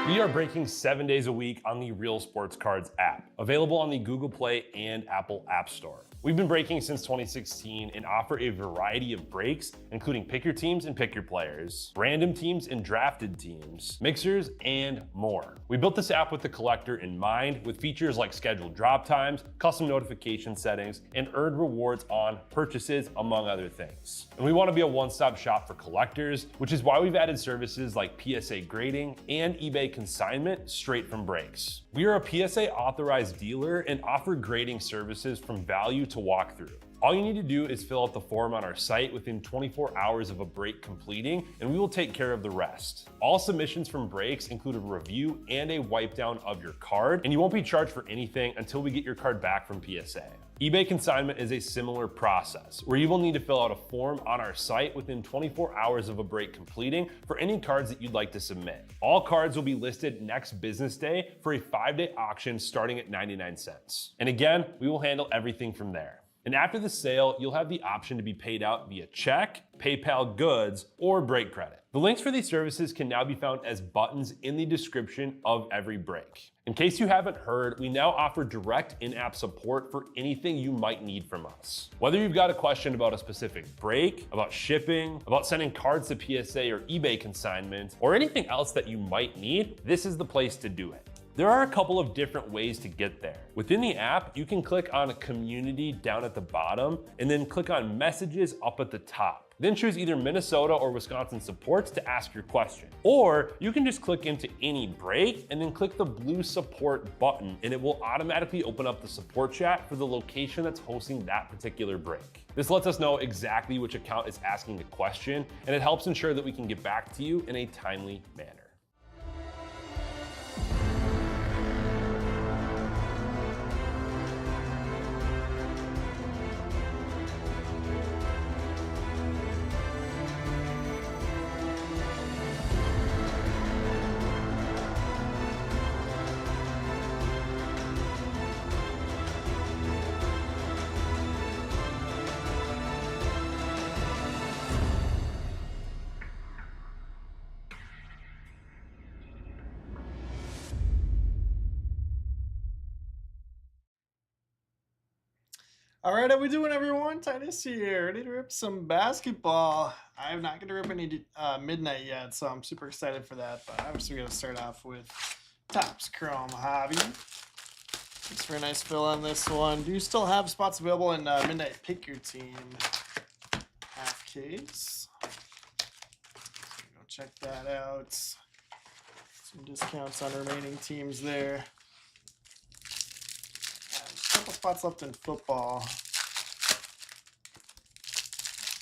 We are breaking 7 days a week on the Real Sports Cards app, available on the Google Play and Apple App Store. We've been breaking since 2016 and offer a variety of breaks, including pick your teams and pick your players, random teams and drafted teams, mixers, and more. We built this app with the collector in mind, with features like scheduled drop times, custom notification settings, and earned rewards on purchases, among other things. And we want to be a one-stop shop for collectors, which is why we've added services like PSA grading and eBay consignment straight from breaks. We are a PSA authorized dealer and offer grading services from value to walkthrough. All you need to do is fill out the form on our site within 24 hours of a break completing, and we will take care of the rest. All submissions from breaks include a review and a wipe down of your card, and you won't be charged for anything until we get your card back from PSA. eBay consignment is a similar process, where you will need to fill out a form on our site within 24 hours of a break completing for any cards that you'd like to submit. All cards will be listed next business day for a 5-day auction starting at 99 cents. And again, we will handle everything from there. And after the sale, you'll have the option to be paid out via check, PayPal goods, or break credit. The links for these services can now be found as buttons in the description of every break. In case you haven't heard, we now offer direct in-app support for anything you might need from us. Whether you've got a question about a specific break, about shipping, about sending cards to PSA or eBay consignment, or anything else that you might need, this is the place to do it. There are a couple of different ways to get there. Within the app, you can click on Community down at the bottom and then click on Messages up at the top. Then choose either Minnesota or Wisconsin supports to ask your question. Or you can just click into any break and then click the blue support button, and it will automatically open up the support chat for the location that's hosting that particular break. This lets us know exactly which account is asking the question, and it helps ensure that we can get back to you in a timely manner. All right, how we doing, everyone? Titus here, ready to rip some basketball. I'm not going to rip any midnight yet, so I'm super excited for that. But obviously, we're going to start off with Topps Chrome Hobby. Thanks for a nice fill on this one. Do you still have spots available in Midnight Pick Your Team half case? So go check that out. Some discounts on remaining teams there. Couple spots left in football.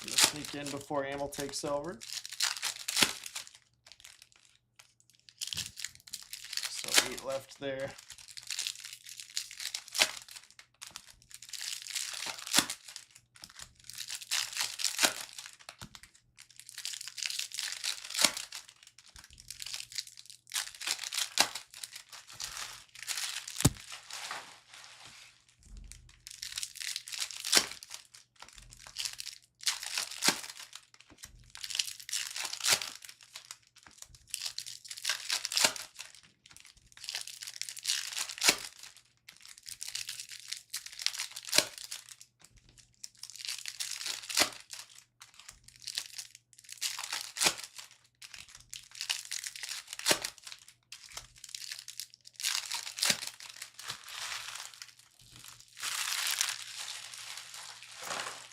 I'm gonna sneak in before Amel takes over. So 8 left there.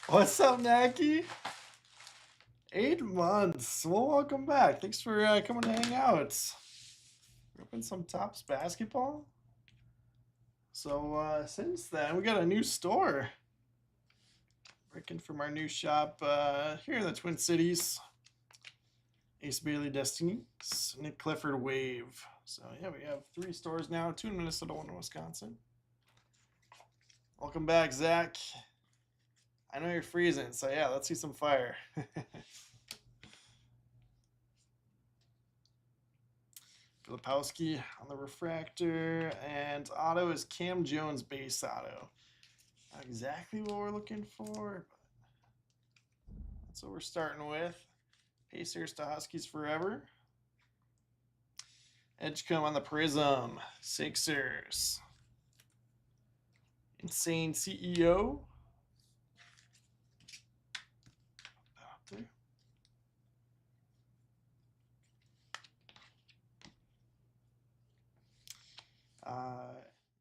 What's up, Naki? 8 months. Well, welcome back. Thanks for coming to hang out. We're open some Topps basketball. So since then, we got a new store. Working from our new shop here in the Twin Cities. Ace Bailey Destiny, Nick Clifford Wave. So yeah, we have 3 stores now, 2 in Minnesota, 1 in Wisconsin. Welcome back, Zach. I know you're freezing, so yeah, let's see some fire. Filipowski on the refractor, and auto is Cam Jones base auto. Not exactly what we're looking for, but that's what we're starting with. Pacers to Huskies forever. Edgecombe on the Prism. Sixers. Insane CEO.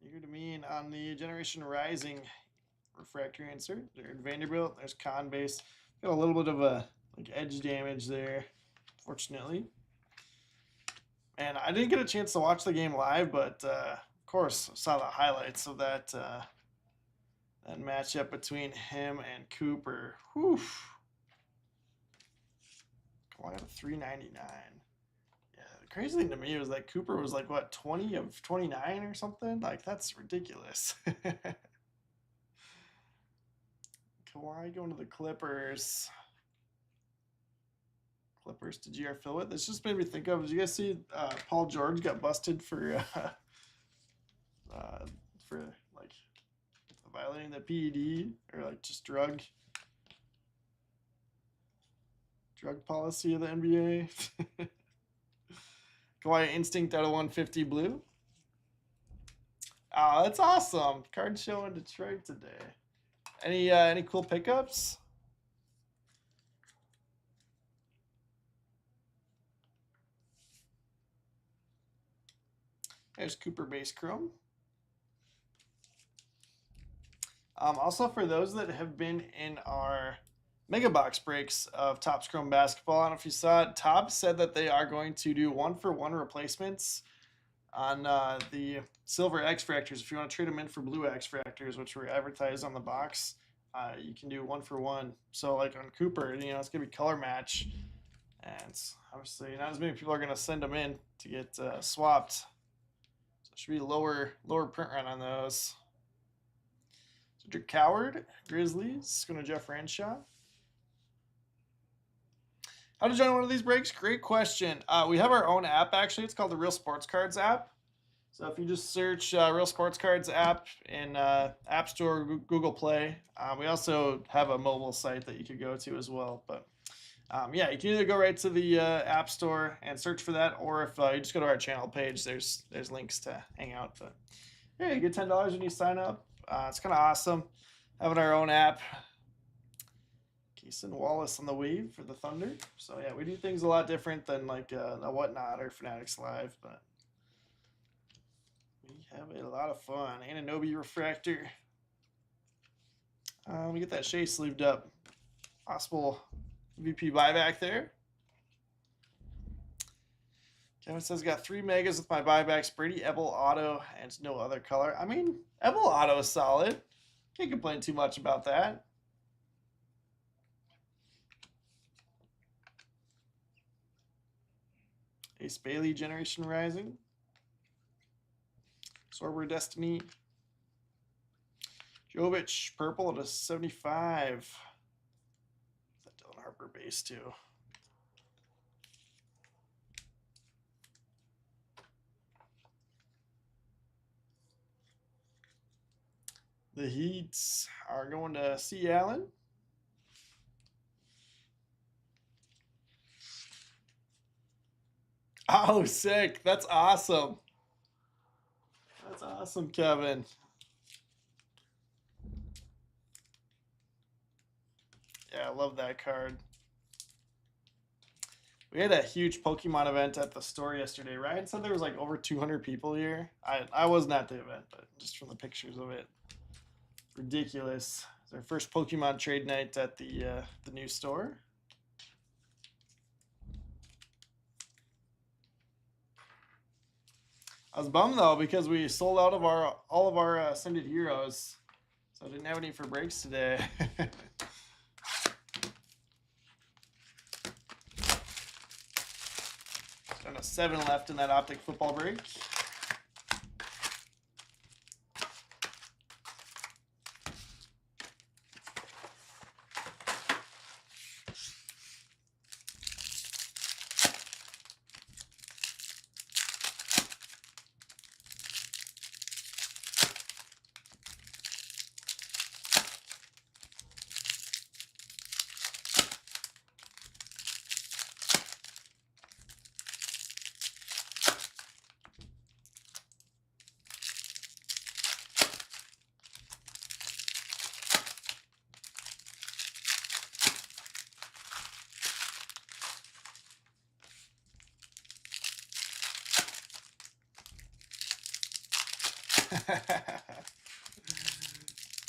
Eager to mean on the Generation Rising refractory insert. They're at Vanderbilt. There's con base. Got a little bit of a edge damage there, fortunately. And I didn't get a chance to watch the game live, but of course saw the highlights of that that matchup between him and Cooper. Whew. Kawhi at a 399. Yeah, the crazy thing to me was that Cooper was like, what, 20 of 29 or something? Like, that's ridiculous. Kawhi going to the Clippers. Clippers to GR fill it. This just made me think of, did you guys see Paul George got busted for like violating the PED or like just drug policy of the NBA? Kawhi Instinct out of 150 blue. Oh, that's awesome. Card show in Detroit today. Any cool pickups? There's Cooper base chrome. Also, for those that have been in our mega box breaks of Topps Chrome basketball, I don't know if you saw it, Topps said that they are going to do 1-for-1 replacements on the silver X Fractors. If you want to trade them in for blue X Fractors, which were advertised on the box, you can do 1-for-1. So, like on Cooper, it's going to be color match. And obviously, not as many people are going to send them in to get swapped. So, it should be lower print run on those. Cedric Coward, Grizzlies, going to Jeff Ranshaw. How to join one of these breaks? Great question. We have our own app, actually. It's called the Real Sports Cards app. So if you just search Real Sports Cards app in App Store, Google Play. We also have a mobile site that you could go to as well. But yeah, you can either go right to the App Store and search for that, or if you just go to our channel page, there's links to hang out. But yeah, you get $10 when you sign up. It's kind of awesome having our own app. Keeson Wallace on the wave for the Thunder. So yeah, we do things a lot different than like a Whatnot or Fanatics Live, but we have a lot of fun. Anunoby refractor. We get that Shea sleeved up. Possible VP buyback there. Kevin says, got 3 megas with my buybacks. Brady Ebel auto and no other color. I mean, Ebel auto is solid. Can't complain too much about that. Ace Bailey, Generation Rising. Sorber Destiny. Jovic, purple to 75. That Dylan Harper base too. The Heats are going to C. Allen. Oh, sick. That's awesome. That's awesome, Kevin. Yeah, I love that card. We had a huge Pokemon event at the store yesterday. Ryan said there was like over 200 people here. I wasn't at the event, but just from the pictures of it. Ridiculous. It's our first Pokemon trade night at the new store. I was bummed though because we sold out of all of our Ascended Heroes, so I didn't have any for breaks today. Down to 7 left in that Optic football break.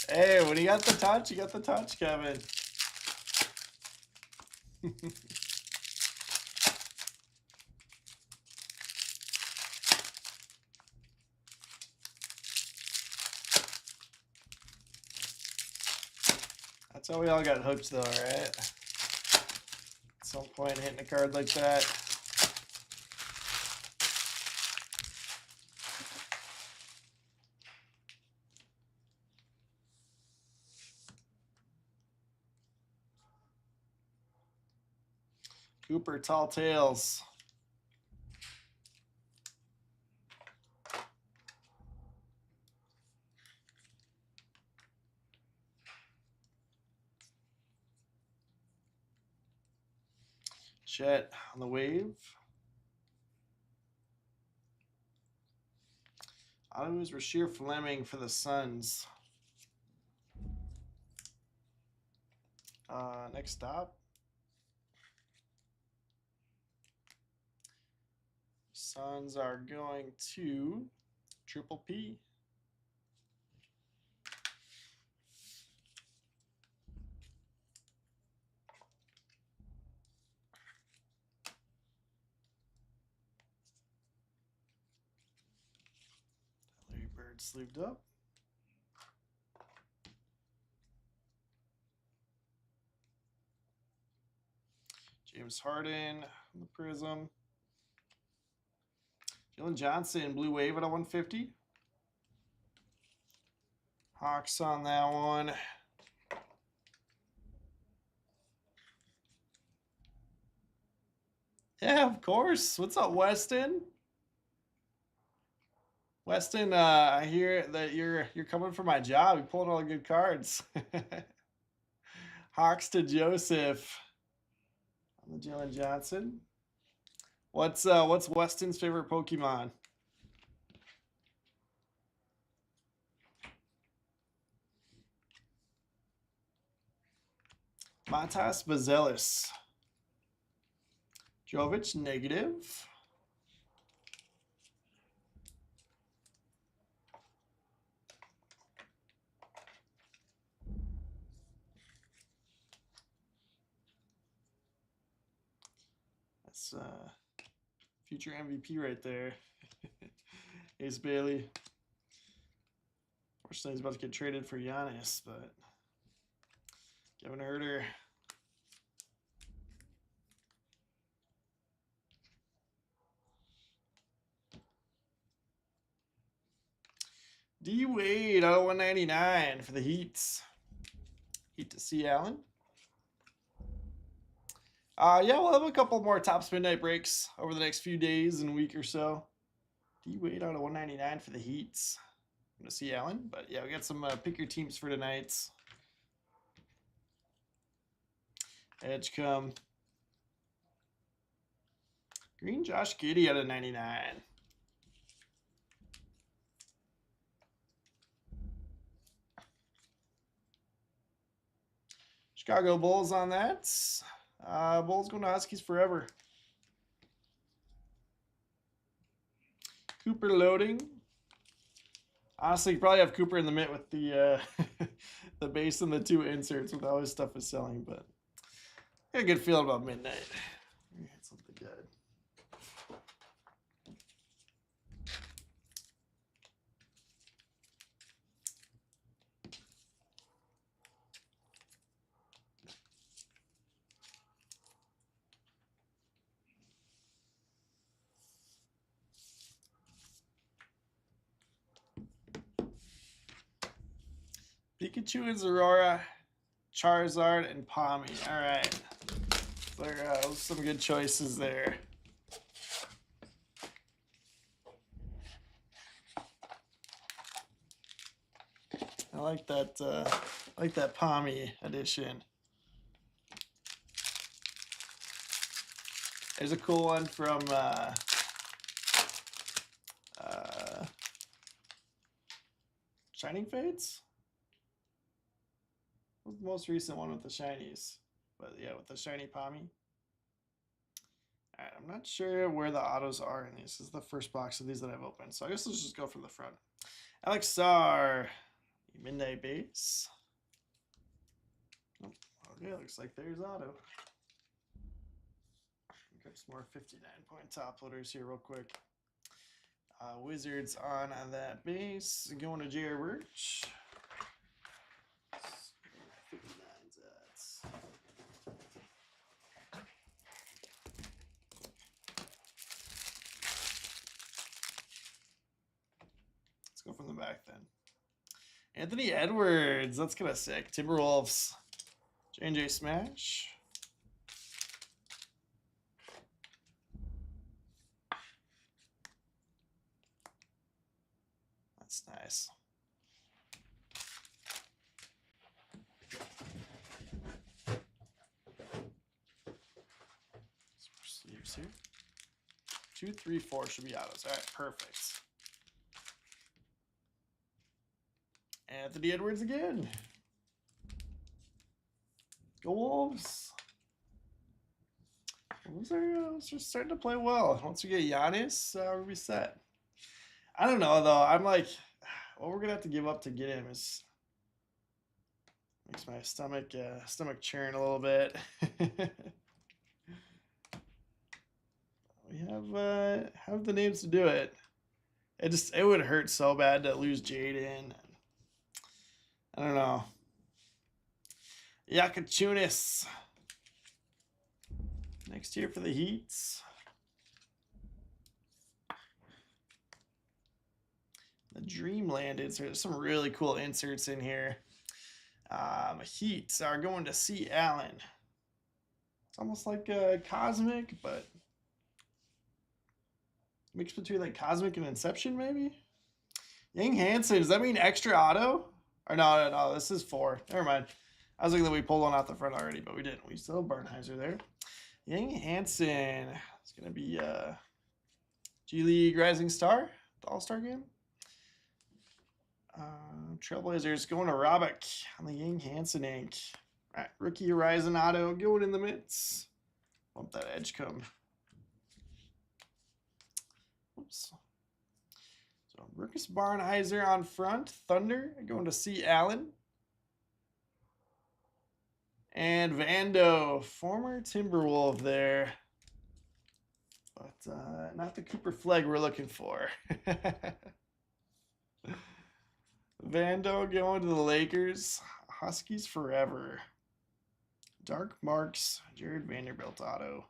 Hey, when you got the touch, you got the touch, Kevin. That's how we all got hooked, though, right? At some point, hitting a card like that. Cooper, Tall Tales. Chet on the wave. Auto is Rasheer Fleming for the Suns. Next stop. Suns are going to Triple P. Larry Bird sleeved up. James Harden on the Prism. Jalen Johnson, Blue Wave at a 150. Hawks on that one. Yeah, of course. What's up, Weston? Weston, I hear that you're coming for my job. You're pulling all the good cards. Hawks to Joseph on the Jalen Johnson. What's Weston's favorite Pokemon? Matas Bazelis. Jovic negative. That's future MVP right there. Ace Bailey. Fortunately, he's about to get traded for Giannis, but Kevin Herter. D Wade out of 199 for the Heats. Heat to see Allen. Yeah, we'll have a couple more Topps Midnight breaks over the next few days and week or so. D Wade out of 199 for the Heats. I'm gonna see Allen, but yeah, we got some pick your teams for tonight. Edgecombe. Green Josh Giddey out of 99. Chicago Bulls on that. Bulls going to Huskies forever. Cooper loading. Honestly, you probably have Cooper in the mitt with the the base and the two inserts with how his stuff is selling, but I got a good feeling about midnight. We had something good. Pikachu and Zorora, Charizard, and Palmy. All right. There are some good choices there. I like that Palmy edition. There's a cool one from Shining Fates. What was the most recent one with the shinies? But yeah, with the shiny Palmy. Alright, I'm not sure where the autos are in these. This is the first box of these that I've opened. So I guess let's just go from the front. Alex Starr, midnight base. Oh, okay, looks like there's auto. Grab some more 59-point top loaders here real quick. Wizards on that base. Going to J.R. Birch. 59s at. Let's go from the back then. Anthony Edwards. That's kind of sick. Timberwolves. J&J Smash. That's nice. Sleeves here. 2, 3, 4 should be autos. All right, perfect. Anthony Edwards again. Go Wolves. Wolves are just starting to play well. Once we get Giannis, we'll be set. I don't know though. I'm like, what we're gonna have to give up to get him is makes my stomach churn a little bit. We have the names to do it. It would hurt so bad to lose Jaden. I don't know. Yakachunis. Next year for the Heats. The Dreamland. There's some really cool inserts in here. Heats are going to C. Allen. It's almost like a Cosmic, but mixed between like Cosmic and Inception, maybe? Yang Hansen. Does that mean extra auto? Or no, this is 4. Never mind. I was thinking that we pulled one out the front already, but we didn't. We still have Barnheiser there. Yang Hansen. It's going to be G League Rising Star, the All-Star game. Trailblazers going to Robic on the Yang Hansen ink. All right, Rookie Horizon auto going in the mitts. Bump that edge come. Oops. So Marcus Barnheiser on front. Thunder going to C. Allen. And Vando, former Timberwolf there. But not the Cooper Flegg we're looking for. Vando going to the Lakers. Huskies forever. Dark Marks, Jared Vanderbilt auto.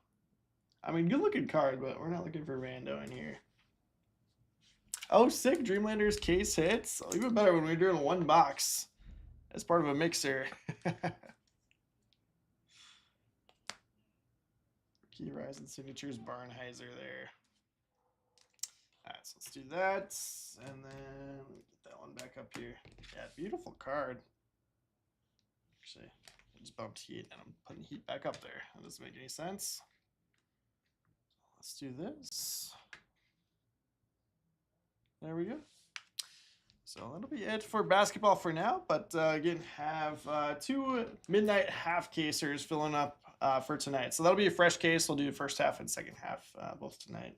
I mean, good looking card, but we're not looking for Vando in here. Oh, sick. Dreamlanders case hits. Oh, even better when we're doing one box as part of a mixer. Key Horizon Signatures, Barnheiser there. All right, so let's do that. And then get that one back up here. Yeah, beautiful card. Actually, I just bumped heat and I'm putting heat back up there. That doesn't make any sense. Let's do this. There we go. So that'll be it for basketball for now. But again, have 2 midnight half casers filling up for tonight. So that'll be a fresh case. We'll do the first half and second half both tonight.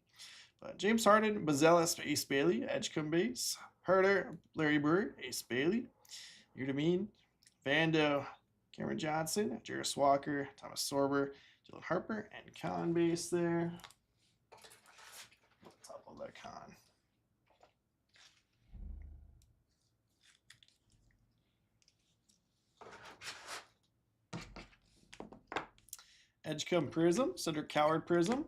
But James Harden, Bazelis, Ace Bailey, Edgecombe base. Herter, Larry Bird, Ace Bailey. Udamine, Vando, Cameron Johnson, Jarris Walker, Thomas Sorber, Dylan Harper, and Con base there. Top of that Con. Edgecombe Prism, Cedric Coward Prism,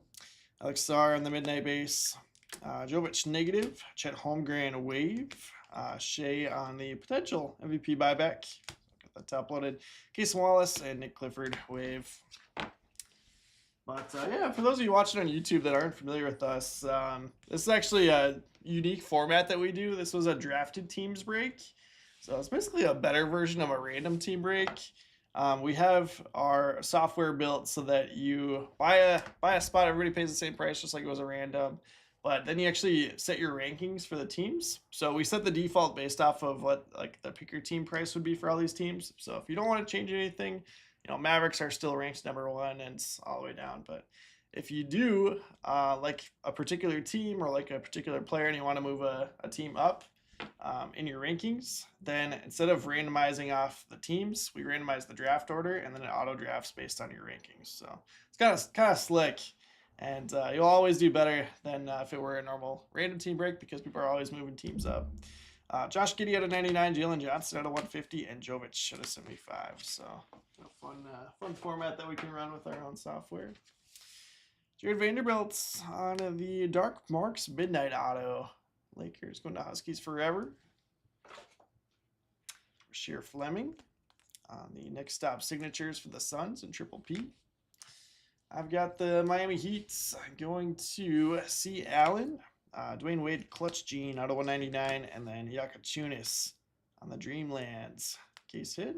Alex Starr on the midnight base, Jovic negative, Chet Holmgren wave, Shea on the potential MVP buyback. Got that top loaded. Case Wallace and Nick Clifford wave. But yeah, for those of you watching on YouTube that aren't familiar with us, this is actually a unique format that we do. This was a drafted teams break. So it's basically a better version of a random team break. We have our software built so that you buy a spot, everybody pays the same price, just like it was a random. But then you actually set your rankings for the teams. So we set the default based off of what like the pick your team price would be for all these teams. So if you don't want to change anything, you know, Mavericks are still ranked #1 and it's all the way down. But if you do like a particular team or like a particular player and you want to move a team up, in your rankings. Then instead of randomizing off the teams, we randomize the draft order, and then it auto drafts based on your rankings. So it's kind of slick, and you'll always do better than if it were a normal random team break because people are always moving teams up. Josh Giddey out of 99, Jalen Johnson out of 150, and Jovic out of 75. So a fun format that we can run with our own software. Jared Vanderbilt on the Dark Marks Midnight Auto. Lakers going to Huskies forever. Rasheer Fleming on the next stop signatures for the Suns and Triple P. I've got the Miami Heat going to C. Allen. Dwayne Wade, Clutch Gene out of 199, and then Yakachunis on the Dreamlands. Case hit.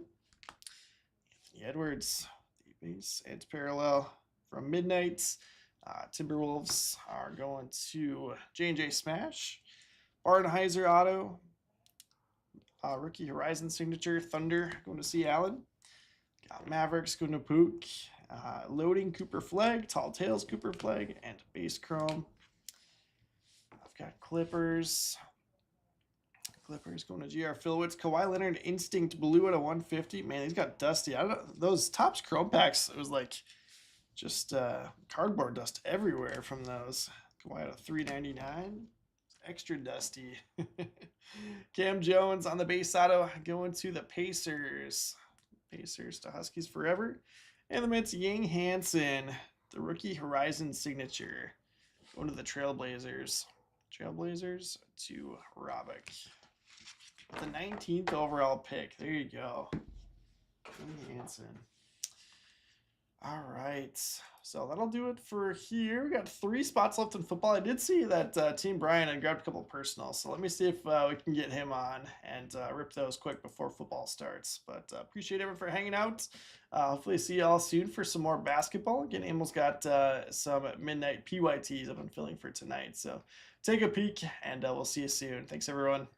Anthony Edwards, the base and parallel from Midnight. Timberwolves are going to J&J Smash. Bardenheiser auto. Rookie Horizon signature. Thunder going to C. Allen. Got Mavericks going to Pook. Loading Cooper Flag. Tall Tales Cooper Flag. And base chrome. I've got Clippers. Clippers going to GR Philwitz. Kawhi Leonard Instinct Blue at a 150. Man, he's got dusty. I don't know. Those Topps Chrome packs, it was like just cardboard dust everywhere from those. Kawhi at a 399. Extra dusty. Cam Jones on the base auto going to the Pacers. Pacers to Huskies forever. And the Mets Yang Hansen, the rookie Horizon signature. Going to the Trailblazers. Trailblazers to Robick. The 19th overall pick. There you go. Yang Hansen. All right. So that'll do it for here. We got 3 spots left in football. I did see that Team Brian had grabbed a couple of personals. So let me see if we can get him on and rip those quick before football starts. But appreciate everyone for hanging out. Hopefully see you all soon for some more basketball. Again, Emil's got some midnight PYTs I've been filling for tonight. So take a peek and we'll see you soon. Thanks, everyone.